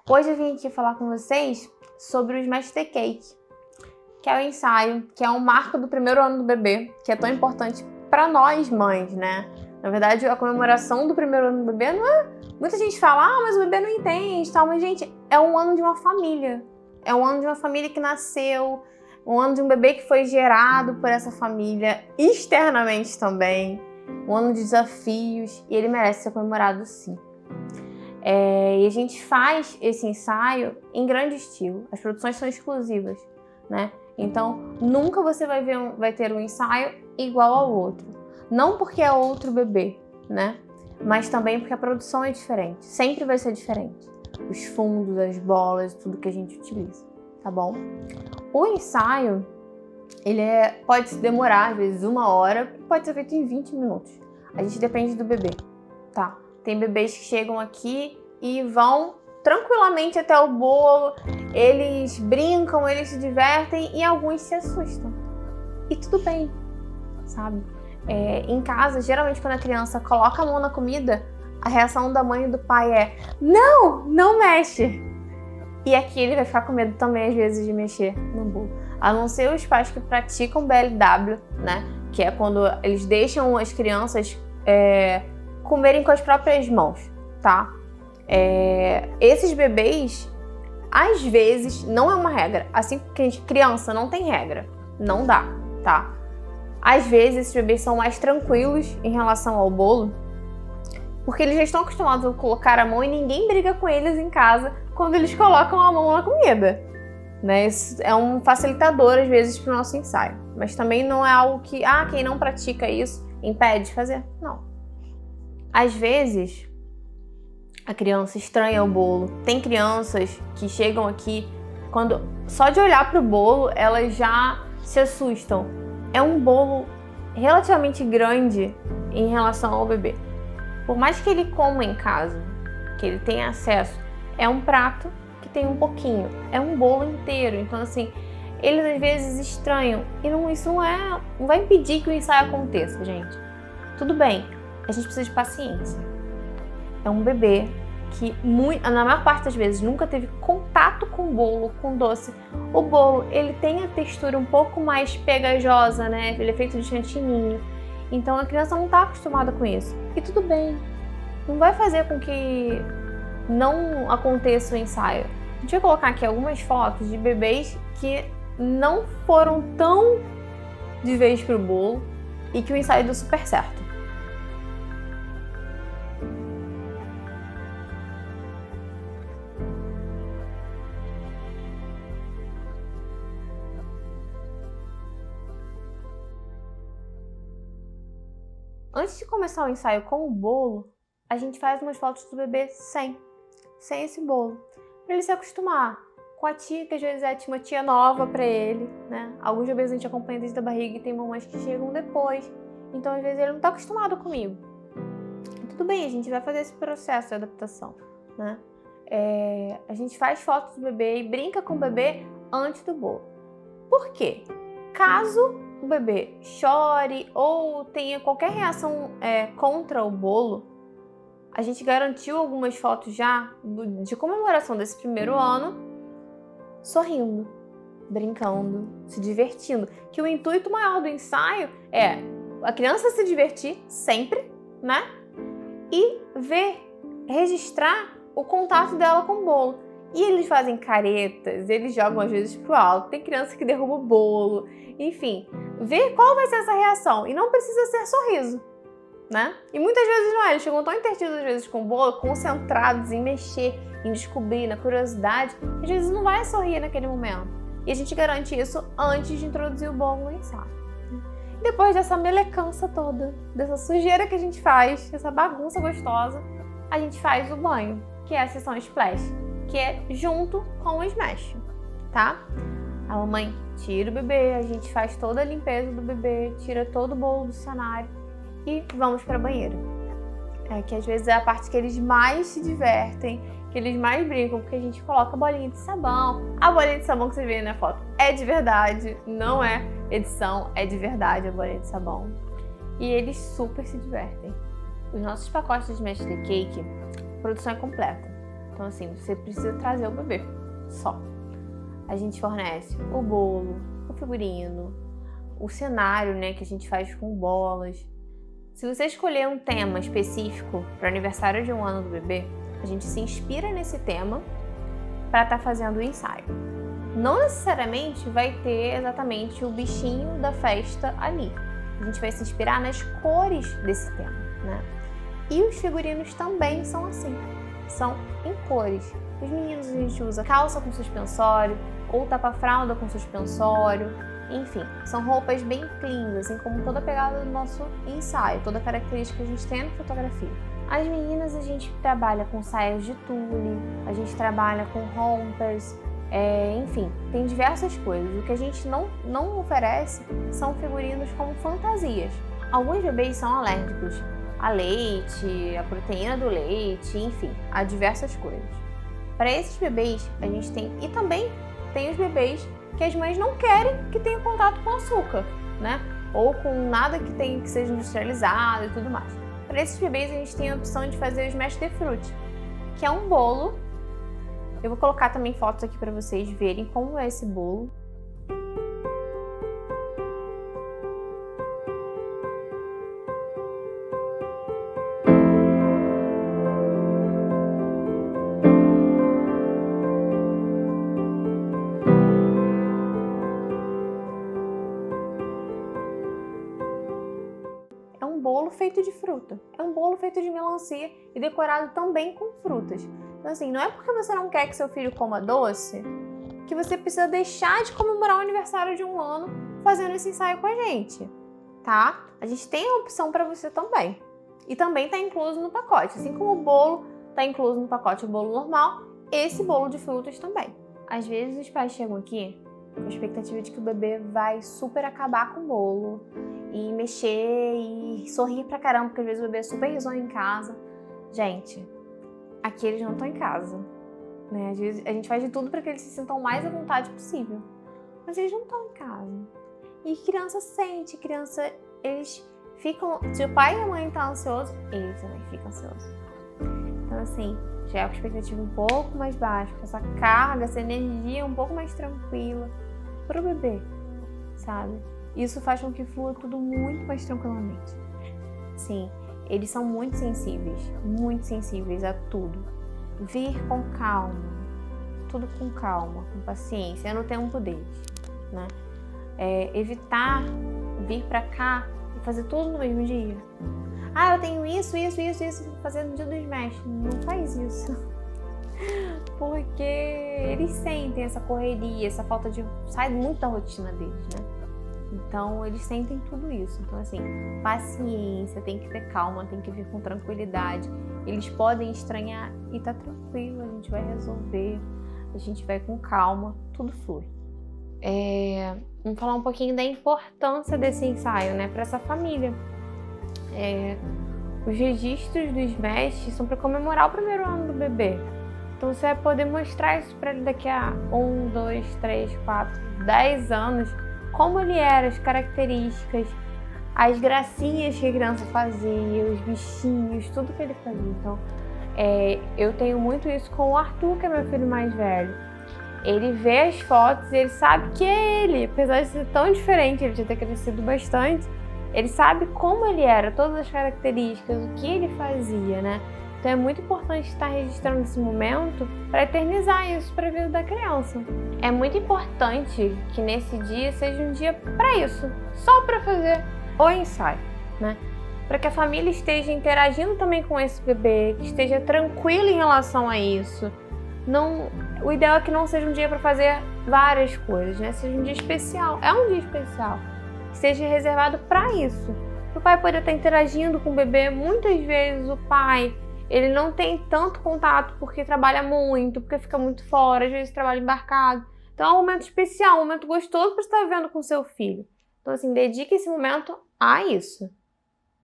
Hoje eu vim aqui falar com vocês sobre o Smash the Cake, que é o ensaio, que é um marco do primeiro ano do bebê, que é tão importante para nós mães, né? Na verdade, a comemoração do primeiro ano do bebê não é... Muita gente fala, mas o bebê não entende, tal. Mas, gente, é um ano de uma família. É um ano de uma família que nasceu, um ano de um bebê que foi gerado por essa família, externamente também. Um ano de desafios, e ele merece ser comemorado sim. E a gente faz esse ensaio em grande estilo. As produções são exclusivas, né? Então, nunca você vai ter um ensaio igual ao outro. Não porque é outro bebê, né? Mas também porque a produção é diferente. Sempre vai ser diferente. Os fundos, as bolas, tudo que a gente utiliza, tá bom? O ensaio, ele pode demorar, às vezes, 1 hora, pode ser feito em 20 minutos. A gente depende do bebê, tá? Tem bebês que chegam aqui e vão tranquilamente até o bolo, eles brincam, eles se divertem e alguns se assustam. E tudo bem, sabe? Em casa, geralmente quando a criança coloca a mão na comida, a reação da mãe e do pai é: não mexe! E aqui ele vai ficar com medo também, às vezes, de mexer no bolo. A não ser os pais que praticam BLW, né? Que é quando eles deixam as crianças comerem com as próprias mãos, tá? Esses bebês, às vezes, não é uma regra. Assim que criança não tem regra. Não dá, tá? Às vezes, esses bebês são mais tranquilos em relação ao bolo, porque eles já estão acostumados a colocar a mão e ninguém briga com eles em casa quando eles colocam a mão na comida, né? Isso é um facilitador, às vezes, para o nosso ensaio. Mas também não é algo que, quem não pratica isso impede de fazer. Não. Às vezes, a criança estranha o bolo. Tem crianças que chegam aqui, quando só de olhar para o bolo, elas já se assustam. É um bolo relativamente grande em relação ao bebê. Por mais que ele coma em casa, que ele tenha acesso, é um prato que tem um pouquinho, é um bolo inteiro. Então, assim, eles às vezes estranham. E isso não vai impedir que o ensaio aconteça, gente. Tudo bem, a gente precisa de paciência. É um bebê que, na maior parte das vezes, nunca teve contato com bolo, com doce. O bolo, ele tem a textura um pouco mais pegajosa, né? Ele é feito de chantininho. Então, a criança não está acostumada com isso. E tudo bem. Não vai fazer com que não aconteça o ensaio. A gente vai colocar aqui algumas fotos de bebês que não foram tão de vez pro bolo e que o ensaio deu super certo. Antes de começar o ensaio com o bolo, a gente faz umas fotos do bebê sem esse bolo, para ele se acostumar com a tia, que às vezes é uma tia nova para ele, né? Alguns bebês a gente acompanha desde a barriga e tem mamães que chegam depois, então às vezes ele não está acostumado comigo. Tudo bem, a gente vai fazer esse processo de adaptação, né? A gente faz fotos do bebê e brinca com o bebê antes do bolo. Por quê? Caso o bebê chore ou tenha qualquer reação contra o bolo, a gente garantiu algumas fotos já de comemoração desse primeiro ano, sorrindo, brincando, se divertindo. Que o intuito maior do ensaio é a criança se divertir sempre, né? E registrar o contato dela com o bolo. E eles fazem caretas, eles jogam às vezes pro alto, tem criança que derruba o bolo, enfim, ver qual vai ser essa reação. E não precisa ser sorriso, né? E muitas vezes não é, eles chegam tão entretidos às vezes com o bolo, concentrados em mexer, em descobrir, na curiosidade, que às vezes não vai sorrir naquele momento. E a gente garante isso antes de introduzir o bolo no ensaio. E depois dessa melecança toda, dessa sujeira que a gente faz, essa bagunça gostosa, a gente faz o banho, que é a sessão splash, que é junto com o Smash, tá? A mamãe tira o bebê, a gente faz toda a limpeza do bebê, tira todo o bolo do cenário e vamos para a banheira. Que às vezes é a parte que eles mais se divertem, que eles mais brincam, porque a gente coloca a bolinha de sabão. A bolinha de sabão que vocês veem na foto é de verdade, não é edição, é de verdade a bolinha de sabão. E eles super se divertem. Os nossos pacotes de Smash the Cake, a produção é completa. Então, assim, você precisa trazer o bebê, só. A gente fornece o bolo, o figurino, o cenário, né, que a gente faz com bolas. Se você escolher um tema específico para o aniversário de 1 ano do bebê, a gente se inspira nesse tema para estar fazendo o ensaio. Não necessariamente vai ter exatamente o bichinho da festa ali. A gente vai se inspirar nas cores desse tema, né? E os figurinos também são assim, são em cores. Os meninos a gente usa calça com suspensório ou tapa-fralda com suspensório, enfim, são roupas bem clean, assim como toda a pegada do nosso ensaio, toda a característica que a gente tem na fotografia. As meninas a gente trabalha com saias de tule, a gente trabalha com rompers, enfim, tem diversas coisas. O que a gente não oferece são figurinos como fantasias. Alguns bebês são alérgicos a leite, a proteína do leite, enfim, a diversas coisas. Para esses bebês, a gente tem, e também tem os bebês que as mães não querem que tenham contato com açúcar, né? Ou com nada que seja industrializado e tudo mais. Para esses bebês, a gente tem a opção de fazer o Smash the Fruit, que é um bolo. Eu vou colocar também fotos aqui para vocês verem como é esse bolo. É um bolo feito de fruta, é um bolo feito de melancia e decorado também com frutas. Então assim, não é porque você não quer que seu filho coma doce que você precisa deixar de comemorar o aniversário de 1 ano fazendo esse ensaio com a gente, tá? A gente tem a opção para você também. E também está incluso no pacote, assim como o bolo está incluso no pacote o bolo normal, esse bolo de frutas também. Às vezes os pais chegam aqui com a expectativa de que o bebê vai super acabar com o bolo e mexer e sorrir pra caramba, porque às vezes o bebê é super risonho em casa. Gente, aqui eles não estão em casa, né? Às vezes a gente faz de tudo para que eles se sintam o mais à vontade possível, mas eles não estão em casa. E criança sente, eles ficam, se o pai e a mãe estão ansiosos, eles também ficam ansiosos. Então assim, já é com a expectativa um pouco mais baixa, com essa carga, essa energia um pouco mais tranquila pro bebê, sabe? Isso faz com que flua tudo muito mais tranquilamente. Sim, eles são muito sensíveis a tudo. Vir com calma, tudo com calma, com paciência, é no tempo deles, né? Evitar vir pra cá e fazer tudo no mesmo dia. Ah, eu tenho isso, vou fazer no dia do Smash. Não faz isso. Porque eles sentem essa correria, essa falta de... sai muito da rotina deles, né? Então, eles sentem tudo isso. Então, assim, paciência, tem que ter calma, tem que vir com tranquilidade. Eles podem estranhar e tá tranquilo, a gente vai resolver, a gente vai com calma, tudo flui. Vamos falar um pouquinho da importância desse ensaio, né, para essa família. Os registros do Smash são para comemorar o primeiro ano do bebê. Então, você vai poder mostrar isso para ele daqui a 1, 2, 3, 4, 10 anos, como ele era, as características, as gracinhas que a criança fazia, os bichinhos, tudo que ele fazia. Então, eu tenho muito isso com o Arthur, que é meu filho mais velho. Ele vê as fotos e ele sabe que é ele, apesar de ser tão diferente, ele já ter crescido bastante, ele sabe como ele era, todas as características, o que ele fazia, né? Então é muito importante estar registrando esse momento para eternizar isso para a vida da criança. É muito importante que nesse dia seja um dia para isso, só para fazer o ensaio, né? Para que a família esteja interagindo também com esse bebê, que esteja tranquila em relação a isso. O ideal é que não seja um dia para fazer várias coisas, né? Seja um dia especial. É um dia especial. Que seja reservado para isso. O pai pode estar interagindo com o bebê. Muitas vezes o pai, ele não tem tanto contato porque trabalha muito, porque fica muito fora, às vezes trabalha embarcado. Então é um momento especial, um momento gostoso para estar vivendo com seu filho. Então assim, dedique esse momento a isso.